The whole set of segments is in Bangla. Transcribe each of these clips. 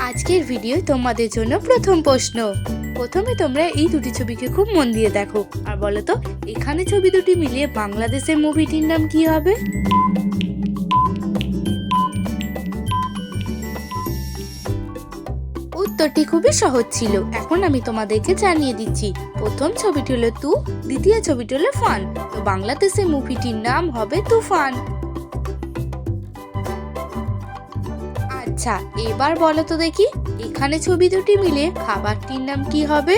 আজকের ভিডিও তোমাদের জন্য প্রথম প্রশ্ন। প্রথমে তোমরা এই দুটি ছবিকে খুব মন দিয়ে দেখো আর বলো তো এখানে ছবি দুটি মিলিয়ে বাংলাদেশের মুভিটির নাম কি হবে? উত্তরটি খুবই সহজ ছিল। এখন আমি তোমাদেরকে জানিয়ে দিচ্ছি। প্রথম ছবিটি হলো তু, দ্বিতীয় ছবিটি হলো ফান। তো বাংলাদেশের মুভিটির নাম হবে তুফান। আচ্ছা, এবার বলো তো দেখি এখানে ছবি দুটি মিলে খাবারটির নাম কি হবে?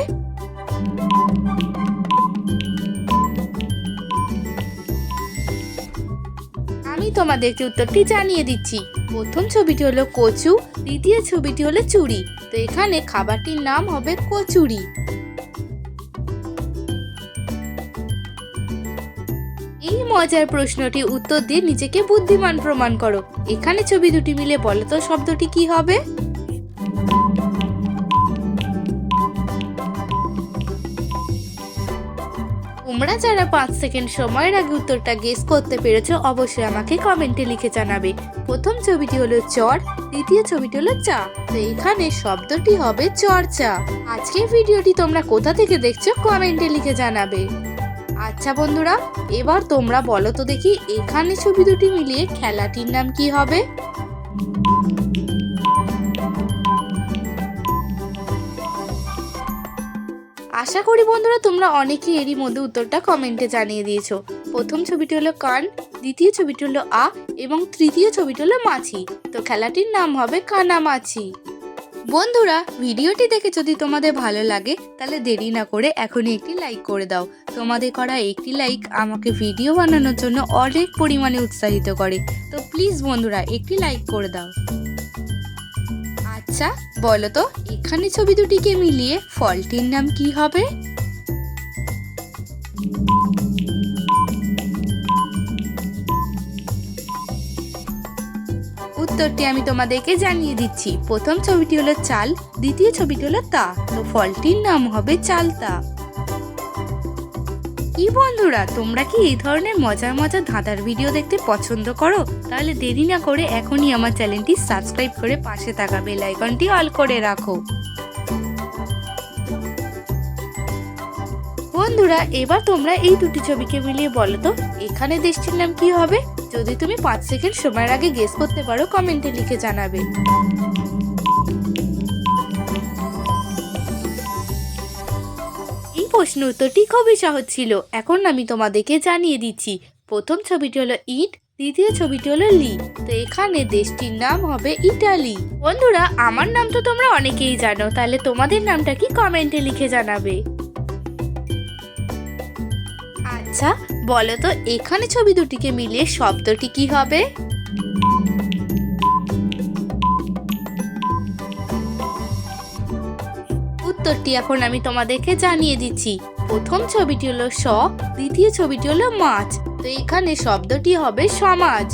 আমি তোমাদেরকে উত্তরটি জানিয়ে দিচ্ছি। প্রথম ছবিটি হলো কচু, দ্বিতীয় ছবিটি হলো চুড়ি। তো এখানে খাবারটির নাম হবে কচুরি। এই মজার প্রশ্নটি উত্তর দিয়ে নিজেকে বুদ্ধিমান প্রমাণ করো। এখানে ছবি দুটি মিলে বলো তো শব্দটি কি হবে? তোমরা যারা 5 সেকেন্ড সময়ের আগে উত্তরটা গেস করতে পেরেছো অবশ্যই আমাকে কমেন্টে লিখে জানাবে। প্রথম ছবিটি হলো চর, দ্বিতীয় ছবিটি হলো চা। তো এখানে শব্দটি হবে চর্চা। আজকের ভিডিওটি তোমরা কোথা থেকে দেখছো কমেন্টে লিখে জানাবে। আচ্ছা বন্ধুরা, এবার তোমরা বলো তো দেখি এখানে ছবি দুটি মিলিয়ে খেলাটির নাম কি হবে? আশা করি বন্ধুরা তোমরা অনেকেই এরই মধ্যে উত্তরটা কমেন্টে জানিয়ে দিয়েছো। প্রথম ছবিটি হলো কান, দ্বিতীয় ছবিটি হলো আ এবং তৃতীয় ছবিটি হলো মাছি। তো খেলাটির নাম হবে কানামাছি। বন্ধুরা, ভিডিওটি দেখে যদি তোমাদের ভালো লাগে তাহলে দেরি না করে এখনই একটি লাইক করে দাও। তোমাদের করা একটি লাইক আমাকে ভিডিও বানানোর জন্য অনেক পরিমাণে উৎসাহিত করে। তো প্লিজ বন্ধুরা একটি লাইক করে দাও। আচ্ছা বলো তো এখানে ছবি দুটিকে মিলিয়ে ফলটির নাম কি হবে? উত্তরটি আমি তোমাদেরকে জানিয়ে দিচ্ছি। প্রথম ছবিটি হলো চাল, দ্বিতীয় ছবিটি হলো তা। তো ফলটির নাম হবে চালতা। কি বন্ধুরা, তোমরা কি এই ধরনের মজার মজার ধাঁধার ভিডিও দেখতে পছন্দ করো? তাহলে দেরি না করে এখনই আমার চ্যানেলটি সাবস্ক্রাইব করে পাশে থাকা বেল আইকনটি অল করে রাখো। বন্ধুরা, এবার তোমরা এই দুটি ছবিকে মিলিয়ে বলো তো এখানে দেশটির নাম কি হবে? যদি তুমি 5 সেকেন্ড সময়ের আগে গেস করতে পারো কমেন্টে লিখে জানাবে। এই প্রশ্ন উত্তরটি খুবই সহজ ছিল। এখন আমি তোমাদেরকে জানিয়ে দিচ্ছি। প্রথম ছবিটি হলো ইট, দ্বিতীয় ছবিটি হলো লি। তো এখানে দেশটির নাম হবে ইটালি। বন্ধুরা, আমার নাম তো তোমরা অনেকেই জানো, তাহলে তোমাদের নামটা কি কমেন্টে লিখে জানাবে। আচ্ছা বলো তো এখানে ছবি দুটিকে মিলিয়ে শব্দটি কি হবে? উত্তরটি এখন আমি তোমাদেরকে জানিয়ে দিচ্ছি। প্রথম ছবিটি হলো স, দ্বিতীয় ছবিটি হলো মাছ। তো এখানে শব্দটি হবে সমাজ।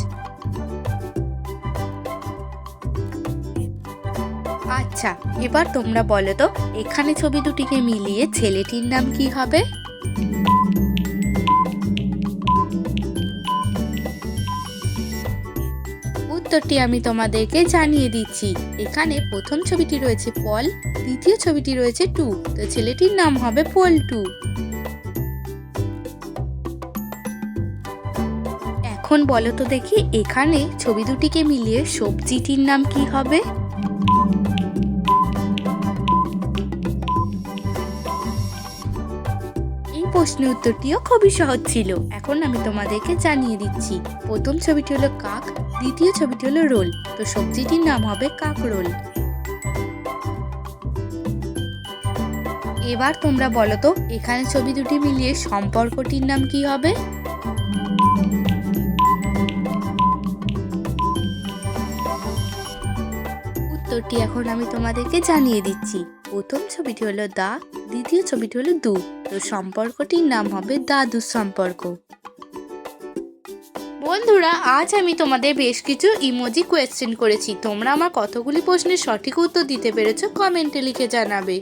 আচ্ছা এবার তোমরা বলো তো এখানে ছবি দুটিকে মিলিয়ে ছেলেটির নাম কি হবে? উত্তরটি আমি তোমাদেরকে জানিয়ে দিচ্ছি। এখানে প্রথম ছবিটি রয়েছে পল, দ্বিতীয় ছবিটি রয়েছে টু। তো ছেলেটির নাম হবে পল্টু। এখন বলো তো দেখি এখানে ছবি দুটিকে মিলিয়ে সবজিটির নাম কি হবে? এই প্রশ্নের উত্তরটিও খুবই সহজ ছিল। এখন আমি তোমাদেরকে জানিয়ে দিচ্ছি। প্রথম ছবিটি হলো কাক, দ্বিতীয় ছবিটি হলো রোল। তো সবজিটির নাম হবে কাকরোল। এবার তোমরা বলো তো এখানে ছবি দুটি মিলিয়ে সম্পর্কটির নাম কি হবে? উত্তরটি এখন আমি তোমাদেরকে জানিয়ে দিচ্ছি। প্রথম ছবিটি হলো দা, দ্বিতীয় ছবিটি হলো দু। তো সম্পর্কটির নাম হবে দাদু সম্পর্ক। বন্ধুরা, আজ আমি তোমাদের বেশ কিছু ইমোজি কোয়েশ্চেন করেছি। তোমরা আমার কতগুলি প্রশ্নের সঠিক উত্তর দিতে পেরেছো কমেন্টে লিখে জানাবে।